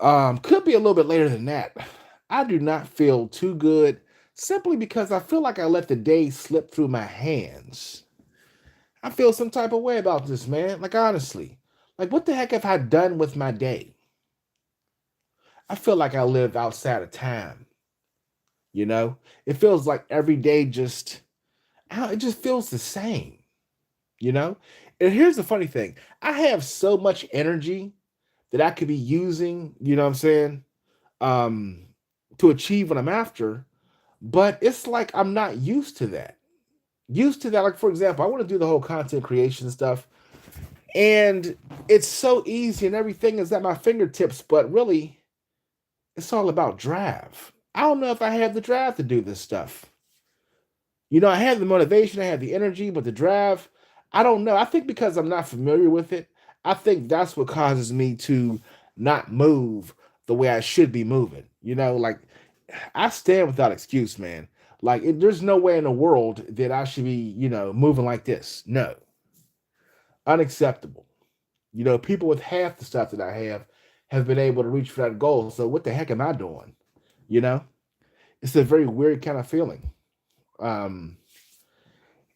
Could be a little bit later than that. I do not feel too good simply because I feel like I let the day slip through my hands. I feel some type of way about this, man. Like honestly. Like what the heck have I done with my day? I feel like I live outside of time, you know? It feels like every day just it just feels the same, you know? And here's the funny thing. I have so much energy that I could be using, you know what I'm saying? Um to achieve what I'm after, but it's like I'm not used to that. Used to that, like for example, I want to do the whole content creation stuff, and it's so easy and everything is at my fingertips, but really, it's all about drive. I don't know if I have the drive to do this stuff. You know, I have the motivation, I have the energy, but the drive, I don't know. I think because I'm not familiar with it, I think that's what causes me to not move the way I should be moving. You know, like I stand without excuse, man. Like, there's no way in the world that I should be, moving like this. No, unacceptable. You know, people with half the stuff that I have been able to reach for that goal. So what the heck am I doing? You know, it's a very weird kind of feeling. Um,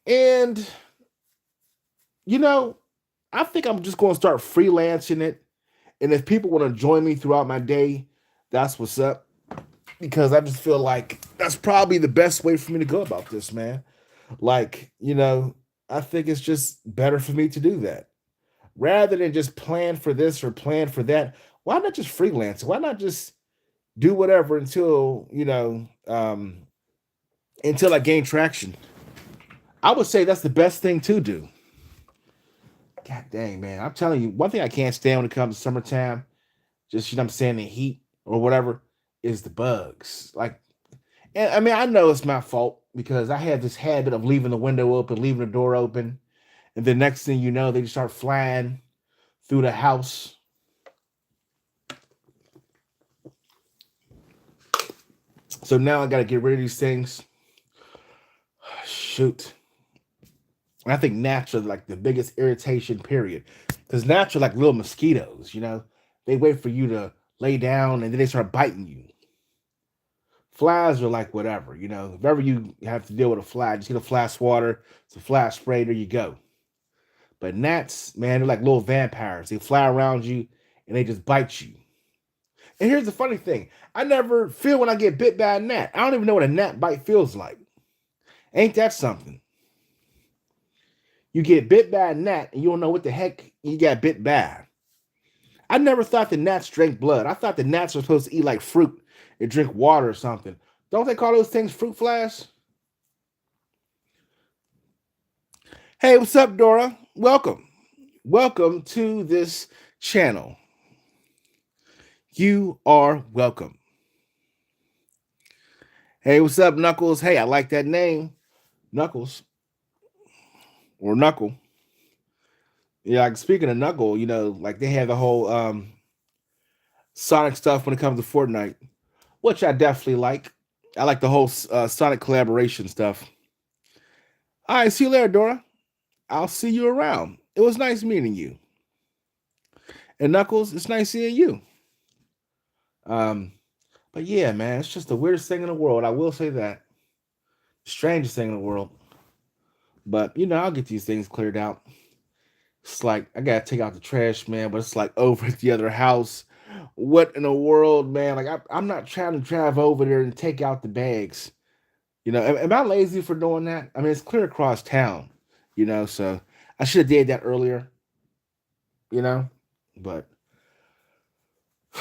and you know, I think I'm just going to start freelancing it. And if people want to join me throughout my day, that's what's up. Because I just feel like that's probably the best way for me to go about this, man. Like, I think it's just better for me to do that rather than just plan for this or plan for that. Why not just freelance? Why not just do whatever until I gain traction? I would say that's the best thing to do. God dang, man. I'm telling you, one thing I can't stand when it comes to summertime, just, I'm saying, the heat or whatever, is the bugs. Like, and I mean, I know it's my fault because I had this habit of leaving the window open, leaving the door open. And the next thing you know, they just start flying through the house. So now I got to get rid of these things. Shoot. I think gnats are like the biggest irritation period. Because gnats are like little mosquitoes, They wait for you to lay down and then they start biting you. Flies are like whatever, If ever you have to deal with a fly, just get a fly swatter, some fly spray, there you go. But gnats, man, they're like little vampires. They fly around you and they just bite you. And here's the funny thing. I never feel when I get bit by a gnat. I don't even know what a gnat bite feels like. Ain't that something? You get bit by a gnat and you don't know what the heck you got bit by. I never thought the gnats drank blood. I thought the gnats were supposed to eat like fruit and drink water or something. Don't they call those things fruit flies? Hey, what's up, Dora? Welcome. Welcome to this channel. You are welcome. Hey, what's up, Knuckles? Hey, I like that name. Knuckles. Or Knuckle. Yeah, like speaking of Knuckle, like they have the whole Sonic stuff when it comes to Fortnite, which I definitely like. I like the whole Sonic collaboration stuff. All right, see you later, Dora. I'll see you around. It was nice meeting you. And Knuckles, it's nice seeing you. Um, but yeah, man, it's just the weirdest thing in the world. I will say that. Strangest thing in the world. But I'll get these things cleared out. It's like I gotta take out the trash, man, but it's like over at the other house. What in the world, man? Like I'm not trying to drive over there and take out the bags. Am I lazy for doing that? I mean, it's clear across town, so I should have did that earlier, but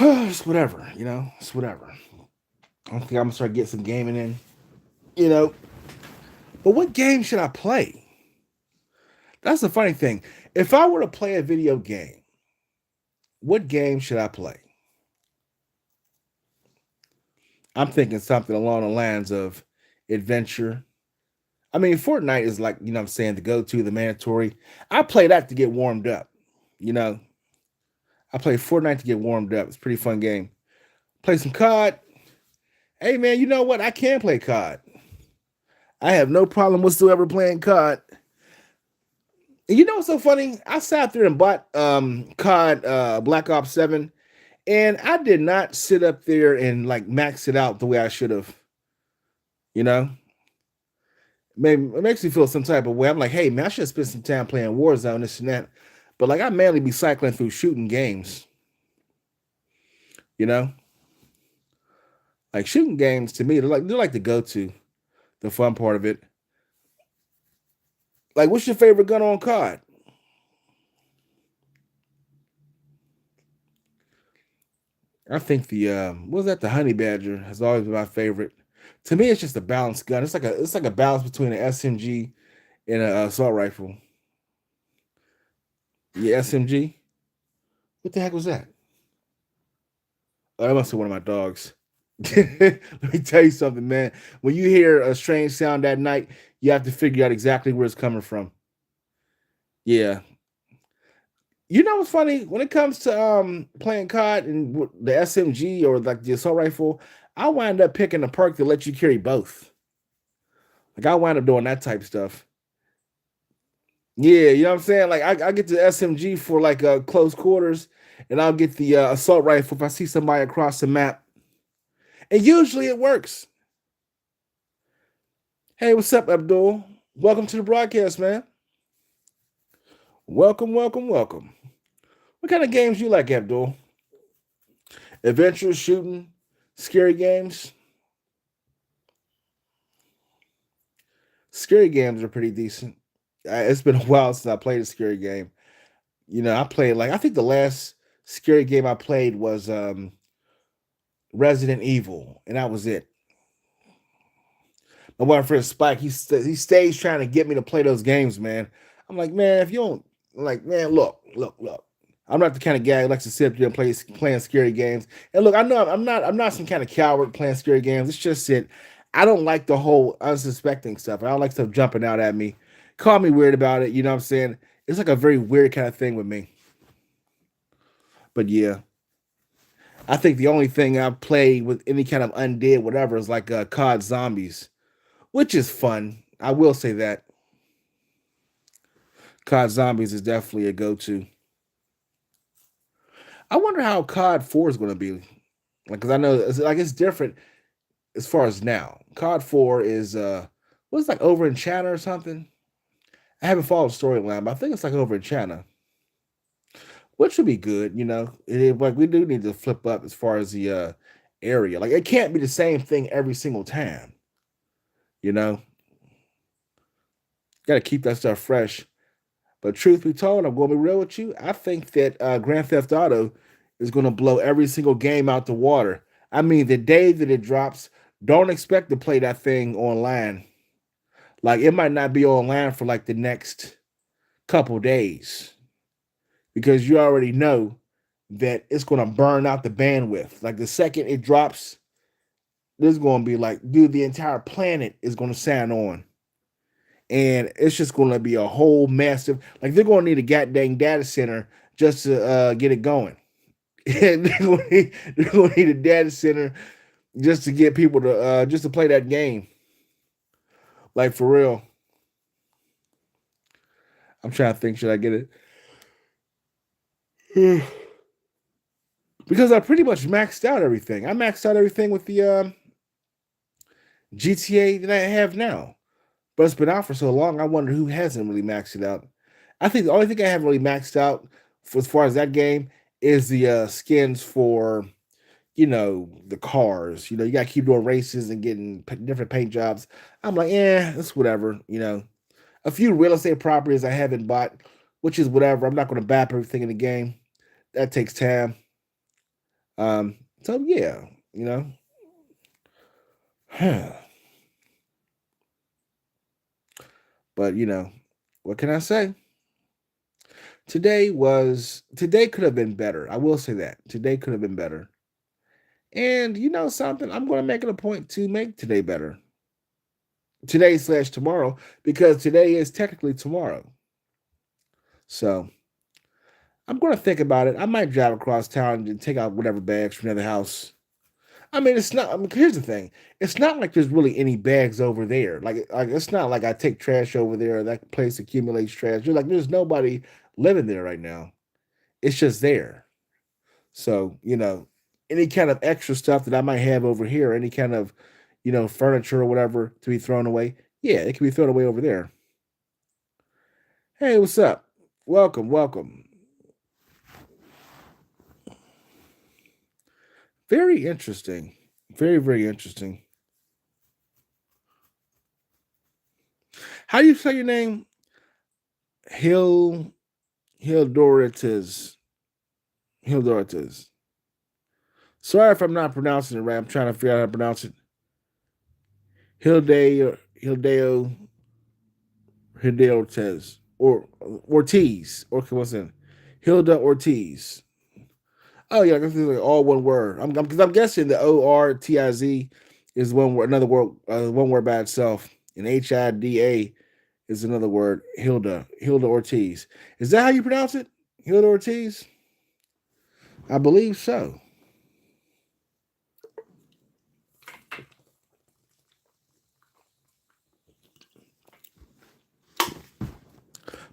it's whatever, it's whatever. I don't think I'm gonna start getting some gaming in, you know. But what game should I play? That's the funny thing. If I were to play a video game, what game should I play? I'm thinking something along the lines of adventure. I mean, Fortnite is like, what I'm saying, the go-to, the mandatory. I play that to get warmed up. You know, I play Fortnite to get warmed up. It's a pretty fun game. Play some COD. Hey, man, you know what? I can play COD. I have no problem whatsoever playing COD. And you know what's so funny? I sat there and bought COD Black Ops 7, And I did not sit up there and like max it out the way I should have. You know, maybe it makes me feel some type of way. I'm like, hey man, I should have spent some time playing Warzone, this and that. But like, I mainly be cycling through shooting games. You know, like shooting games to me, they're like the go to, the fun part of it. Like, what's your favorite gun on COD? I think the what was that? The Honey Badger has always been my favorite. To me, it's just a balanced gun. It's like a balance between an SMG and a assault rifle. Yeah, SMG. What the heck was that? Oh, that must be one of my dogs. Let me tell you something, man. When you hear a strange sound at night, you have to figure out exactly where it's coming from. Yeah. You know what's funny? When it comes to playing COD and the SMG or like the assault rifle, I wind up picking a perk that lets you carry both. Like I wind up doing that type stuff. Yeah, you know what I'm saying? Like I get the SMG for like close quarters, and I'll get the assault rifle if I see somebody across the map. And usually it works. Hey, what's up, Abdul? Welcome to the broadcast, man. Welcome, welcome, welcome. What kind of games you like, Abdul? Adventure, shooting, scary games? Scary games are pretty decent. It's been a while since I played a scary game. I played like I think the last scary game I played was Resident Evil, and that was it. My boyfriend Spike, he stays trying to get me to play those games, man. I'm like, man, if you don't like, man, look. I'm not the kind of guy who likes to sit up there and playing scary games. And look, I know I'm not some kind of coward playing scary games. It's just that I don't like the whole unsuspecting stuff. I don't like stuff jumping out at me. Call me weird about it, you know what I'm saying? It's like a very weird kind of thing with me. But yeah, I think the only thing I've played with any kind of undead, whatever, is like COD Zombies, which is fun. I will say that COD Zombies is definitely a go-to. I wonder how COD 4 is going to be. Like, because I know it's different as far as now. COD 4 is what's like over in China or something. I haven't followed the storyline, but I think it's like over in China, which would be good. Like we do need to flip up as far as the area. Like it can't be the same thing every single time. You know, got to keep that stuff fresh. But truth be told, I'm going to be real with you. I think that Grand Theft Auto is going to blow every single game out the water. I mean, the day that it drops, don't expect to play that thing online. Like it might not be online for like the next couple days because you already know that it's going to burn out the bandwidth. Like the second it drops, there's going to be like, dude, the entire planet is going to sound on. And it's just going to be a whole massive, like they're going to need a goddamn data center just to get it going. And they're going to need a data center just to get people to just to play that game. Like for real. I'm trying to think, should I get it? Because I pretty much maxed out everything. I maxed out everything with the GTA that I have now. But it's been out for so long, I wonder who hasn't really maxed it out. I think the only thing I haven't really maxed out for as far as that game is the skins for the cars. You gotta keep doing races and getting different paint jobs. I'm like, yeah, it's whatever. A few real estate properties I haven't bought, which is whatever. I'm not going to bap everything in the game. That takes time. So yeah, you know. But what can I say? Today could have been better. I will say that. Today could have been better. And you know something? I'm going to make it a point to make today better. Today slash tomorrow, because today is technically tomorrow. So I'm going to think about it. I might drive across town and take out whatever bags from the other house. I mean, it's not. I mean, here's the thing: it's not like there's really any bags over there. Like it's not like I take trash over there. Or that place accumulates trash. You're like, there's nobody living there right now. It's just there. So, any kind of extra stuff that I might have over here, any kind of, furniture or whatever to be thrown away, yeah, it can be thrown away over there. Hey, what's up? Welcome, welcome. Very interesting. Very, very interesting. How do you say your name? Hill Hildoritas. Hildoritas. Sorry if I'm not pronouncing it right. I'm trying to figure out how to pronounce it. Hildeo Ortiz or Ortiz or what's that? Hilda Ortiz. Oh yeah, this is like all one word. Because I'm guessing the Ortiz is one word, another word, one word by itself, and Hida is another word. Hilda Ortiz. Is that how you pronounce it? Hilda Ortiz. I believe so.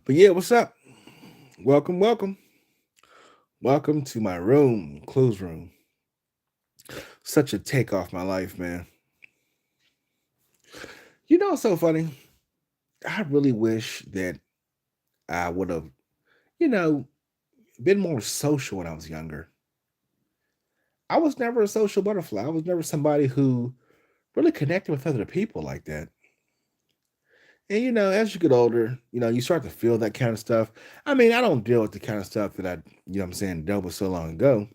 But yeah, what's up? Welcome, welcome, welcome to my room, clothes room. Such a take off my life, man. It's so funny. I really wish that I would have, you know, been more social when I was younger. I was never a social butterfly. I was never somebody who really connected with other people like that. And as you get older, you start to feel that kind of stuff. I mean, I don't deal with the kind of stuff that I'm saying, dealt with so long ago.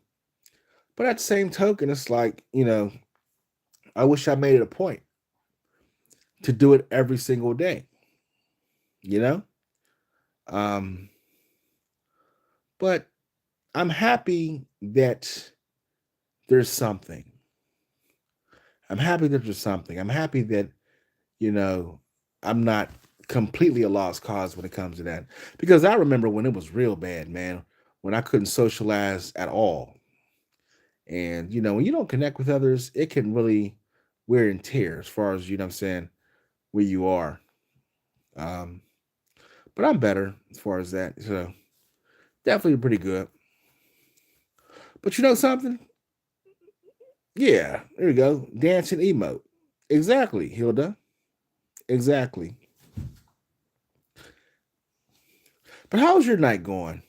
But at the same token, it's like, I wish I made it a point to do it every single day, you know? Um, but I'm happy that there's something. I'm happy that there's something. I'm happy that, you know, I'm not completely a lost cause when it comes to that. Because I remember when it was real bad, man, when I couldn't socialize at all. And, when you don't connect with others, it can really wear and tear as far as, what I'm saying, where you are. Um, but I'm better as far as that. So definitely pretty good. But you know something? Yeah, there you go. Dancing emote. Exactly, Hilda. Exactly. But how's your night going?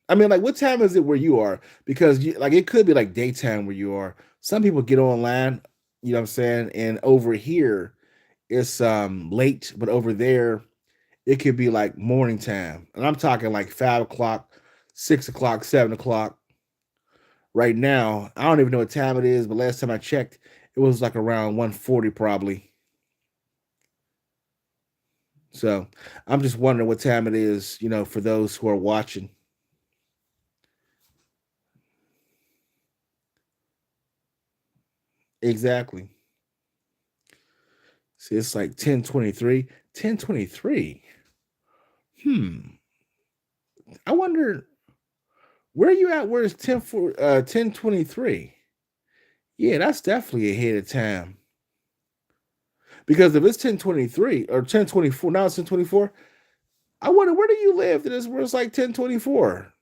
I mean, like, what time is it where you are? Because like it could be like daytime where you are. Some people get online, what I'm saying, and over here it's late, but over there it could be like morning time. And I'm talking like 5 o'clock, 6 o'clock, 7 o'clock. Right now, I don't even know what time it is, but last time I checked, it was like around 1:40 probably. So I'm just wondering what time it is, for those who are watching. Exactly. See, it's like 10:23. 10:23. Hmm. I wonder where you at? Where is 10:23? Yeah, that's definitely ahead of time. Because if it's 10:23 or 10:24, now it's 10:24. I wonder where do you live that is where it's like 10:24?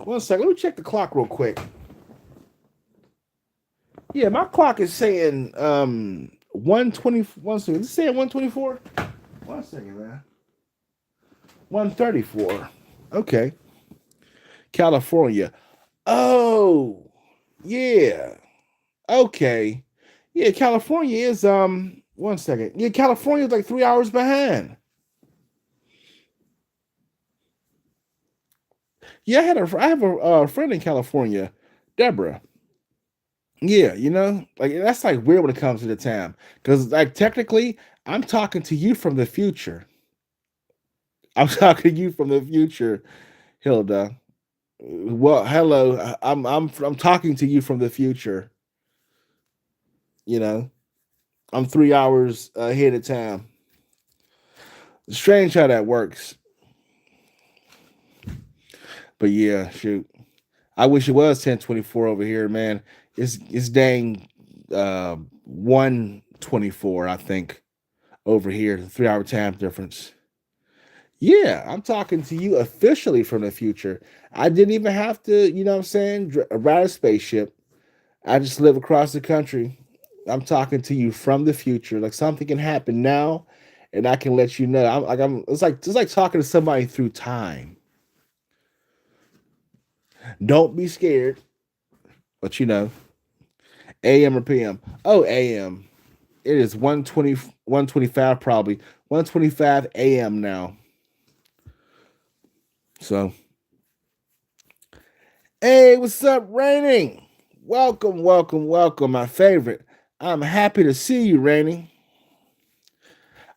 One second, let me check the clock real quick. Yeah, my clock is saying 120. One second, is it saying 124? One second, man. 134. Okay. California. Oh, yeah. Okay. Yeah, California is one second. Yeah, California is like 3 hours behind. Yeah, I have a friend in California, Deborah. Yeah, like that's like weird when it comes to the time. Because like technically, I'm talking to you from the future. I'm talking to you from the future, Hilda. Well, hello. I'm talking to you from the future. You know, I'm 3 hours ahead of time. Strange how that works, but yeah, shoot. I wish it was 10:24 over here, man. It's dang 1:24, I think, over here. The 3 hour time difference. Yeah, I'm talking to you officially from the future. I didn't even have to, you know what I'm saying, ride a spaceship. I just live across the country. I'm talking to you from the future. Like something can happen now, and I can let you know. I'm. It's like talking to somebody through time. Don't be scared, but AM or PM. Oh, AM. It is 1:20, 1:25 probably. 1:25 AM now. So, hey, what's up, Raining? Welcome, welcome, welcome, my favorite. I'm happy to see you, Raining.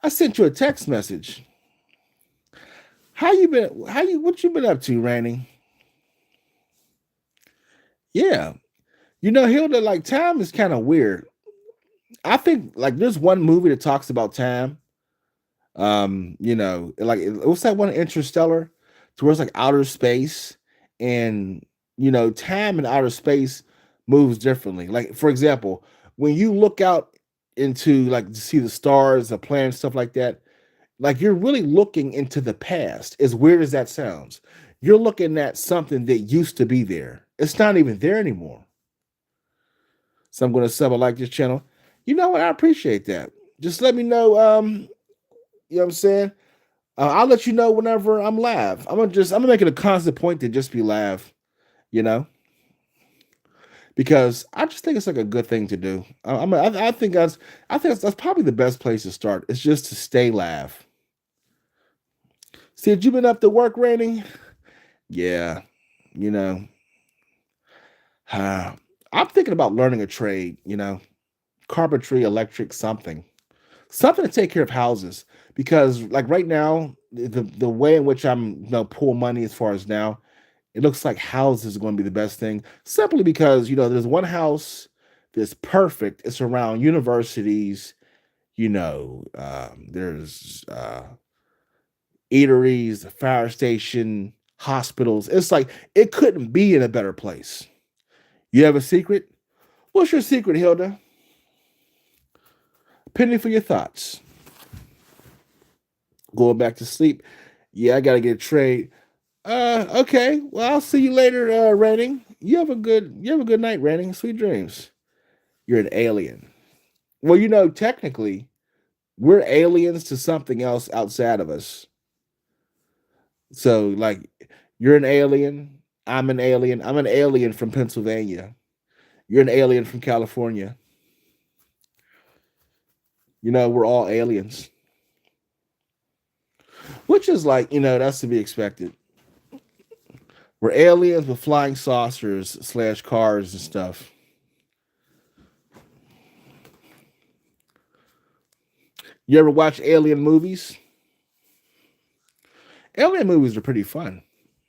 I sent you a text message. How you been? What you been up to, Raining? Yeah. Hilda, like time is kind of weird. I think like there's one movie that talks about time. Like what's that one Interstellar? To where it's like outer space and time and outer space moves differently. Like, for example, when you look out into like to see the stars, the planets, stuff like that, like you're really looking into the past, as weird as that sounds. You're looking at something that used to be there. It's not even there anymore. So I'm going to sub or like this channel. You know what? I appreciate that. Just let me know. You know what I'm saying? I'll let you know whenever I'm live. I'm gonna make it a constant point to just be live, you know, because I just think it's like a good thing to do. I think that's probably the best place to start. It's just to stay live. See, had you been up to work, Randy? Yeah, you know, I'm thinking about learning a trade. Carpentry, electric, something to take care of houses. Because like right now, the way in which I'm pool money as far as now, it looks like houses are going to be the best thing. Simply because there's one house that's perfect. It's around universities. There's eateries, a fire station, hospitals. It's like it couldn't be in a better place. You have a secret? What's your secret, Hilda? Penny for your thoughts. Going back to sleep. Yeah, I gotta get a trade. Okay. Well, I'll see you later, Ranning. You have a good night, Ranning. Sweet dreams. You're an alien. Well, technically, we're aliens to something else outside of us. So, like, you're an alien. I'm an alien. I'm an alien from Pennsylvania. You're an alien from California. We're all aliens, which is like, that's to be expected. We're aliens with flying saucers slash cars and stuff. You ever watch alien movies? Alien movies are pretty fun.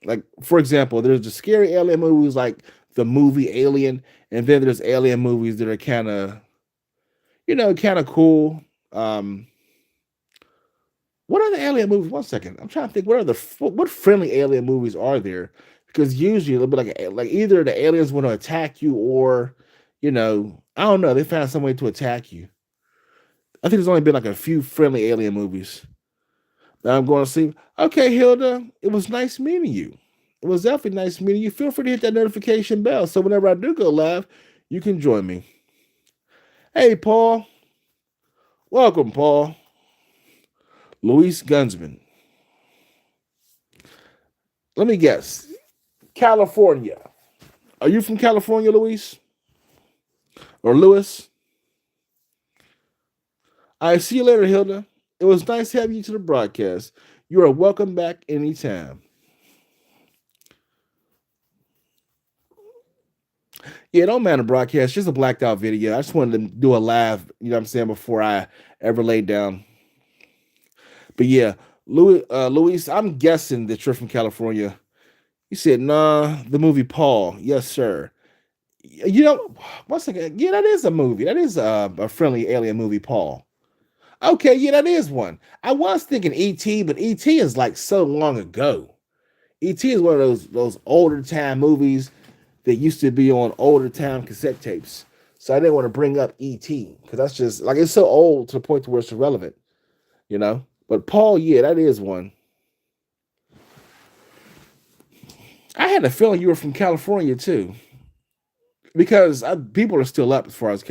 Like, for example, there's the scary alien movies like the movie Alien, and then there's alien movies that are kind of cool. Um, what are the alien movies? One second, I'm trying to think. What friendly alien movies are there? Because usually it'll be like either the aliens want to attack you, or I don't know. They found some way to attack you. I think there's only been like a few friendly alien movies. Now I'm going to see. Okay, Hilda, it was nice meeting you. It was definitely nice meeting you. Feel free to hit that notification bell so whenever I do go live, you can join me. Hey, Paul. Welcome, Paul. Luis Gunsman. Let me guess. California. Are you from California, Luis? Or Lewis? I see you later, Hilda. It was nice having you to the broadcast. You are welcome back anytime. Yeah, it don't matter broadcast, just a blacked out video. I just wanted to do a live, what I'm saying, before I ever laid down. But yeah, Luis, I'm guessing that you're from California. You said, nah, the movie Paul. Yes, sir. Once again, yeah, that is a movie. That is a friendly alien movie, Paul. Okay, yeah, that is one. I was thinking E.T., but E.T. is like so long ago. E.T. is one of those older time movies that used to be on older time cassette tapes. So I didn't want to bring up E.T. because that's just like it's so old to the point to where it's irrelevant. But Paul, yeah, that is one. I had a feeling you were from California too, because people are still up as far as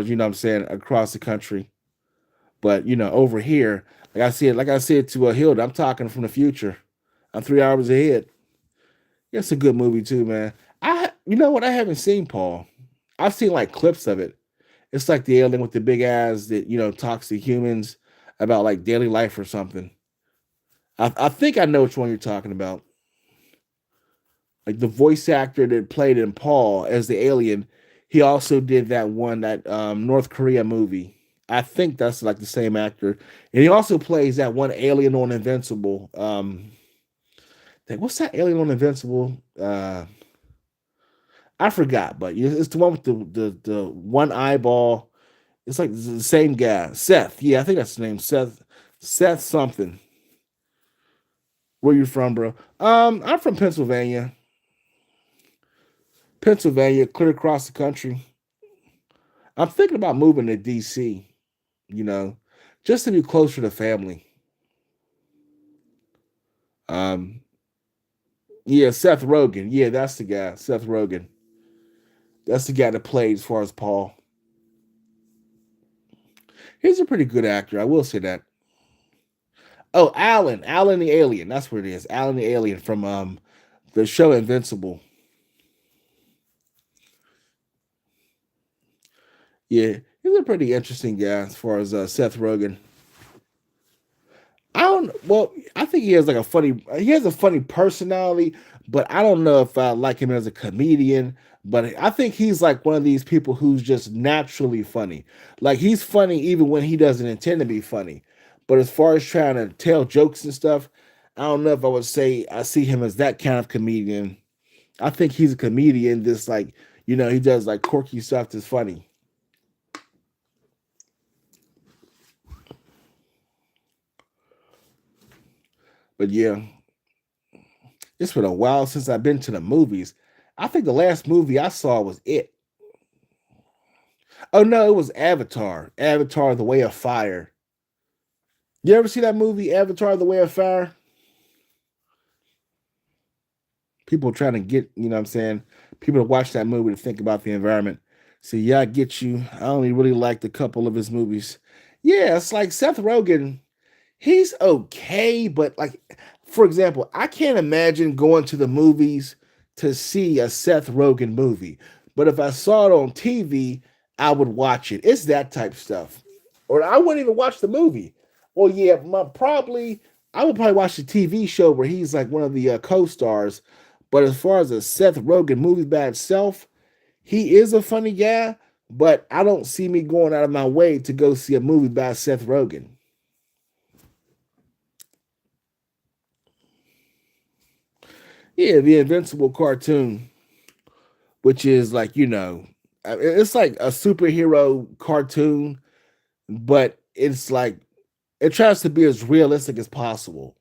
you know. What I'm saying across the country, but over here, like I said to Hilda, I'm talking from the future. I'm 3 hours ahead. It's a good movie too, man. You know what? I haven't seen Paul. I've seen like clips of it. It's like the alien with the big eyes that talks to humans about like daily life or something. I think I know which one you're talking about. Like the voice actor that played in Paul as the alien, he also did that North Korea movie. I think that's like the same actor, and he also plays that one alien on Invincible. What's that alien on Invincible? I forgot, but it's the one with the one eyeball. It's like the same guy, Seth. Yeah, I think that's his name, Seth. Seth something. Where you from, bro? I'm from Pennsylvania. Pennsylvania, clear across the country. I'm thinking about moving to DC. You know, just to be closer to family. Um, yeah, Seth Rogen. Yeah, that's the guy, Seth Rogen. That's the guy that played as far as Paul. He's a pretty good actor. I will say that. Oh, Alan the Alien. That's what it is. Alan the Alien from the show Invincible. Yeah, he's a pretty interesting guy as far as Seth Rogen. I don't. Well, I think he has like a funny. He has a funny personality, but I don't know if I like him as a comedian. But I think he's like one of these people who's just naturally funny. Like he's funny even when he doesn't intend to be funny. But as far as trying to tell jokes and stuff, I don't know if I would say I see him as that kind of comedian. I think he's a comedian. This like he does like quirky stuff that's funny. But yeah, it's been a while since I've been to the movies. I think the last movie I saw was It. Oh no, it was Avatar. Avatar: The Way of Fire. You ever see that movie, Avatar: The Way of Fire? People trying to get, what I'm saying, people to watch that movie to think about the environment. So yeah, I get you. I only really liked a couple of his movies. Yeah, it's like Seth Rogen. He's okay, but like, for example, I can't imagine going to the movies to see a Seth Rogen movie. But if I saw it on TV, I would watch it. It's that type of stuff. Or I wouldn't even watch the movie. Well, yeah, I would probably watch the TV show where he's like one of the co-stars. But as far as a Seth Rogen movie by itself, he is a funny guy, but I don't see me going out of my way to go see a movie by Seth Rogen. Yeah, the Invincible cartoon, which is like, it's like a superhero cartoon, but it's like it tries to be as realistic as possible,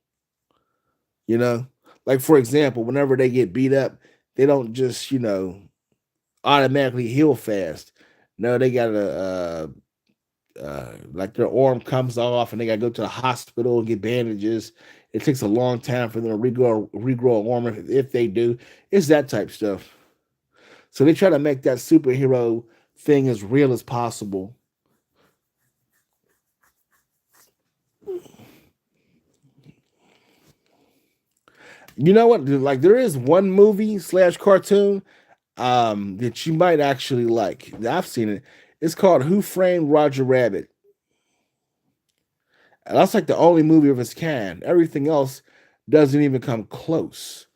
you know? Like for example, whenever they get beat up, they don't just, automatically heal fast. No, they got to like their arm comes off and they got to go to the hospital and get bandages. It takes a long time for them to regrow an arm if they do. It's that type stuff. So they try to make that superhero thing as real as possible. You know what? Like there is one movie slash cartoon that you might actually like. I've seen it. It's called Who Framed Roger Rabbit. And that's like the only movie of its kind. Everything else doesn't even come close.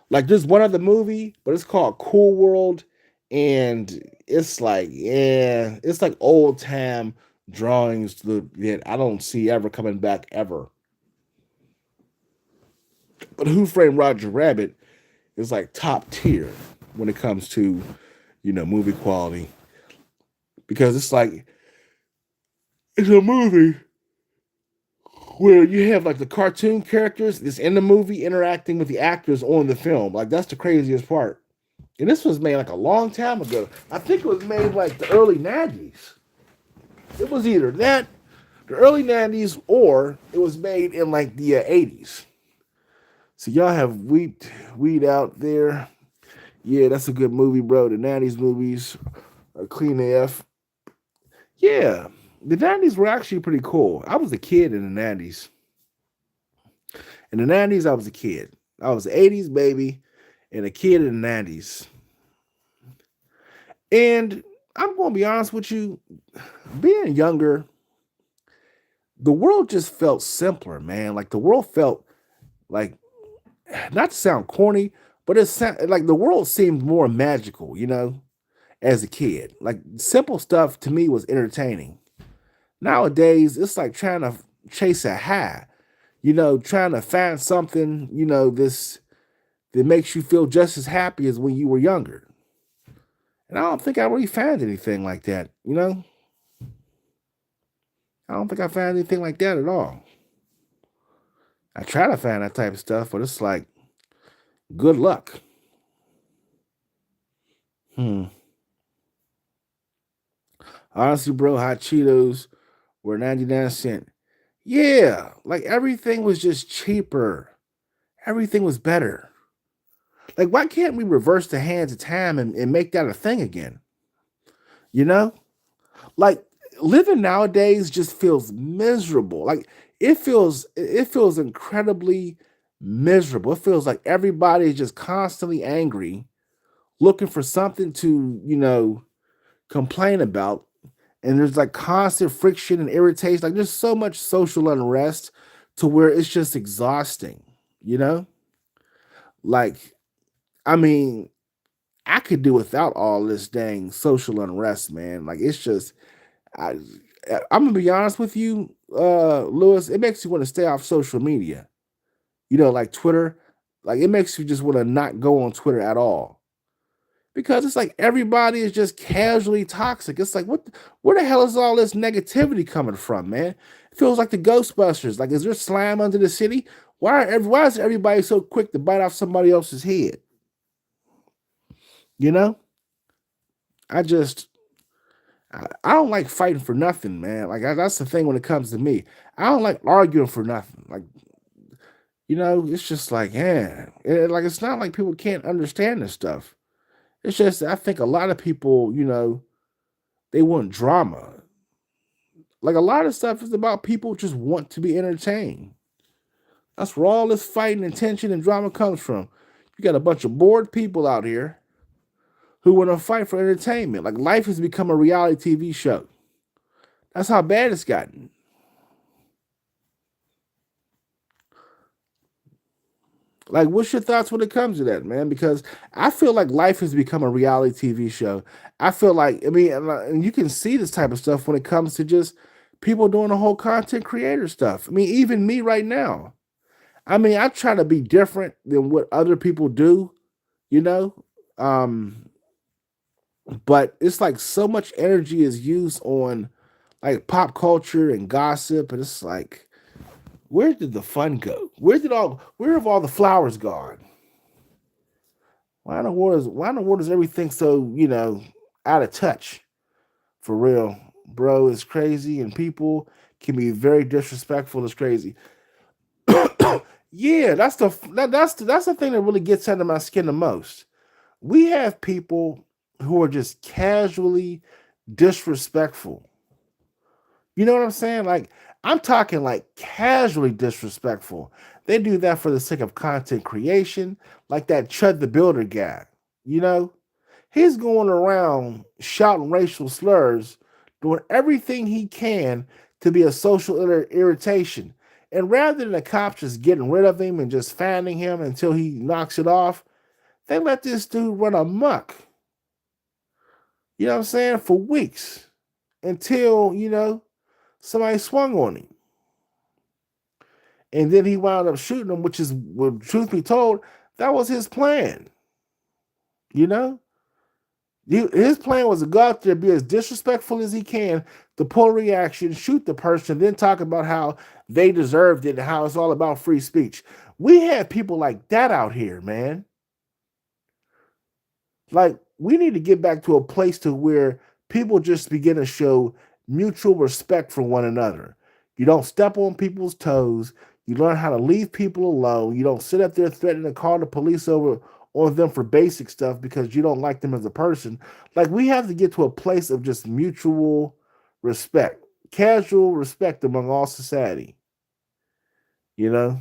Like there's one other movie, but it's called Cool World, and it's like it's like old time drawings that I don't see ever coming back ever. But Who Framed Roger Rabbit is like top tier when it comes to movie quality because it's like it's a movie where you have like the cartoon characters that's in the movie interacting with the actors on the film. Like that's the craziest part. And this was made like a long time ago. I think it was made like the early 90s. It was either that, the early 90s, or it was made in like the 80s. So y'all have weed out there. Yeah, that's a good movie, bro. The '90s movies are clean AF. Yeah, the '90s were actually pretty cool. I was a kid in the '90s. In the '90s, I was a kid. I was an '80s baby and a kid in the '90s. And I'm going to be honest with you, being younger, the world just felt simpler, man. Like the world felt like, not to sound corny, but like the world seemed more magical, as a kid. Like simple stuff to me was entertaining. Nowadays, it's like trying to chase a high, trying to find something, this that makes you feel just as happy as when you were younger. And I don't think I really found anything like that. I don't think I found anything like that at all. I try to find that type of stuff, but it's like, good luck. Hmm. Honestly, bro, hot Cheetos were 99 cents. Yeah, like everything was just cheaper. Everything was better. Like, why can't we reverse the hands of time and make that a thing again? You know? Like living nowadays just feels miserable. Like it feels incredibly miserable. It feels like everybody is just constantly angry, looking for something to, complain about. And there's like constant friction and irritation. Like there's so much social unrest to where it's just exhausting, you know? Like, I mean, I could do without all this dang social unrest, man. Like it's just I I'm gonna be honest with you, Lewis, it makes you want to stay off social media. Like Twitter. Like it makes you just want to not go on Twitter at all. Because it's like everybody is just casually toxic. It's like where the hell is all this negativity coming from, man? It feels like the Ghostbusters. Like, is there slime under the city? Why is everybody so quick to bite off somebody else's head? You know? I just I don't like fighting for nothing, man. Like that's the thing when it comes to me. I don't like arguing for nothing. Like, it's just like, yeah, like it's not like people can't understand this stuff. It's just I think a lot of people, they want drama. Like a lot of stuff is about people just want to be entertained. That's where all this fighting and tension and drama comes from. You got a bunch of bored people out here who want to fight for entertainment. Like life has become a reality TV show. That's how bad it's gotten. Like, what's your thoughts when it comes to that, man? Because I feel like life has become a reality TV show. I feel like, I mean, and you can see this type of stuff when it comes to just people doing the whole content creator stuff. I mean, even me right now. I mean, I try to be different than what other people do, you know? Um, but it's like so much energy is used on like pop culture and gossip, and it's like, where did the fun go? Where have all the flowers gone? Why in the world is everything so, out of touch? For real. Bro, it's crazy and people can be very disrespectful. It's crazy. Yeah, that's the thing that really gets under my skin the most. We have people who are just casually disrespectful. You know what I'm saying? Like, I'm talking like casually disrespectful. They do that for the sake of content creation, like that Chud the Builder guy. You know, he's going around shouting racial slurs, doing everything he can to be a social irritation. And rather than the cops just getting rid of him and just fanning him until he knocks it off, they let this dude run amok. You know what I'm saying? For weeks until, somebody swung on him. And then he wound up shooting him, which is, well, truth be told, that was his plan. You know, his plan was to go out there, be as disrespectful as he can, to pull a reaction, shoot the person, then talk about how they deserved it and how it's all about free speech. We have people like that out here, man. Like, we need to get back to a place to where people just begin to show mutual respect for one another. You don't step on people's toes. You learn how to leave people alone. You don't sit up there threatening to call the police over on them for basic stuff because you don't like them as a person. Like we have to get to a place of just mutual respect, casual respect among all society. You know,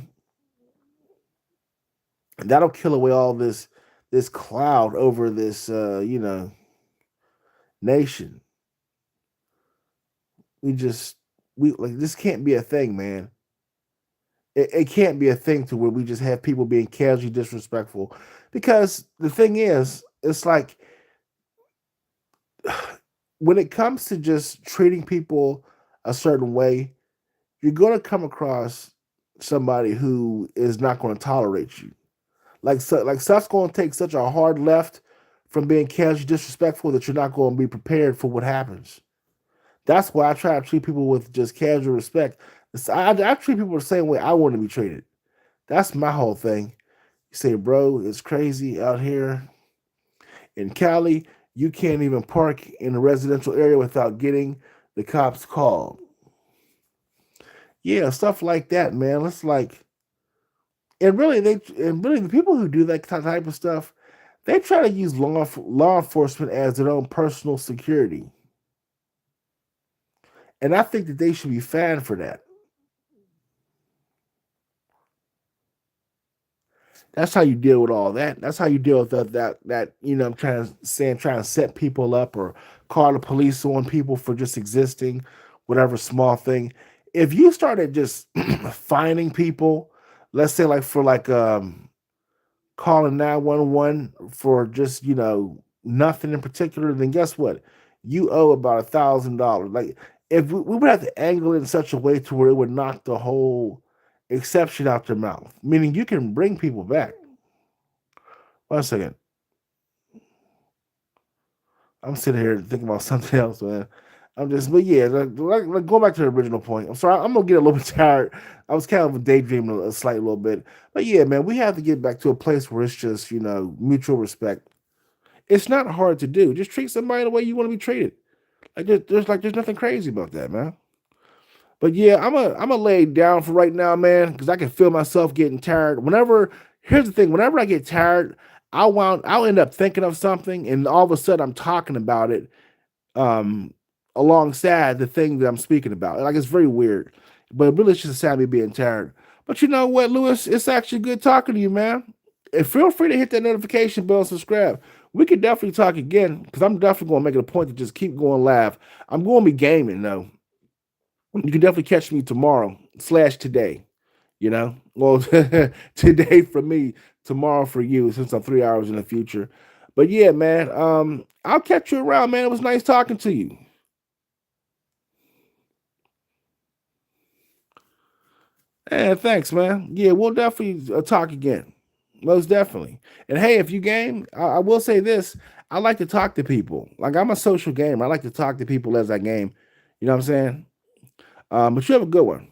and that'll kill away all this cloud over this nation. We just we like this can't be a thing, man. It can't be a thing to where we just have people being casually disrespectful. Because the thing is, it's like when it comes to just treating people a certain way, you're going to come across somebody who is not going to tolerate you. Like stuff's going to take such a hard left from being casually disrespectful that you're not going to be prepared for what happens. That's why I try to treat people with just casual respect. I treat people the same way I want to be treated. That's my whole thing. You say, bro, it's crazy out here in Cali. You can't even park in a residential area without getting the cops called. Yeah, stuff like that, man. It's like, and really the people who do that type of stuff, they try to use law enforcement as their own personal security, and I think that they should be fined for that. That's how you deal with all that. That's how you deal with that I'm trying to set people up or call the police on people for just existing, whatever small thing. If you started just finding people, let's say like for calling 911 for just nothing in particular, then guess what? You owe about $1,000. Like if we would have to angle it in such a way to where it would knock the whole exception out their mouth, meaning you can bring people back. One second. I'm sitting here thinking about something else, man. But yeah, go back to the original point. I'm sorry, I'm gonna get a little bit tired. I was kind of daydreaming a slight little bit, but yeah, man, we have to get back to a place where it's just mutual respect. It's not hard to do. Just treat somebody the way you want to be treated. There's nothing crazy about that, man. But yeah, I'm a lay down for right now, man, because I can feel myself getting tired. Here's the thing, whenever I get tired, I'll end up thinking of something, and all of a sudden I'm talking about it um alongside the thing that I'm speaking about. Like it's very weird, but really it's just a sign of me being tired. But you know what, Lewis? It's actually good talking to you, man. And feel free to hit that notification bell and subscribe. We could definitely talk again because I'm definitely going to make it a point to just keep going live. I'm going to be gaming though. You can definitely catch me tomorrow slash today. Well, today for me, tomorrow for you, since I'm 3 hours in the future. But yeah, man, I'll catch you around, man. It was nice talking to you. And thanks, man. Yeah, we'll definitely talk again. Most definitely. And hey, if you game, I will say this: I like to talk to people. Like I'm a social gamer. I like to talk to people as I game. You know what I'm saying? But you have a good one.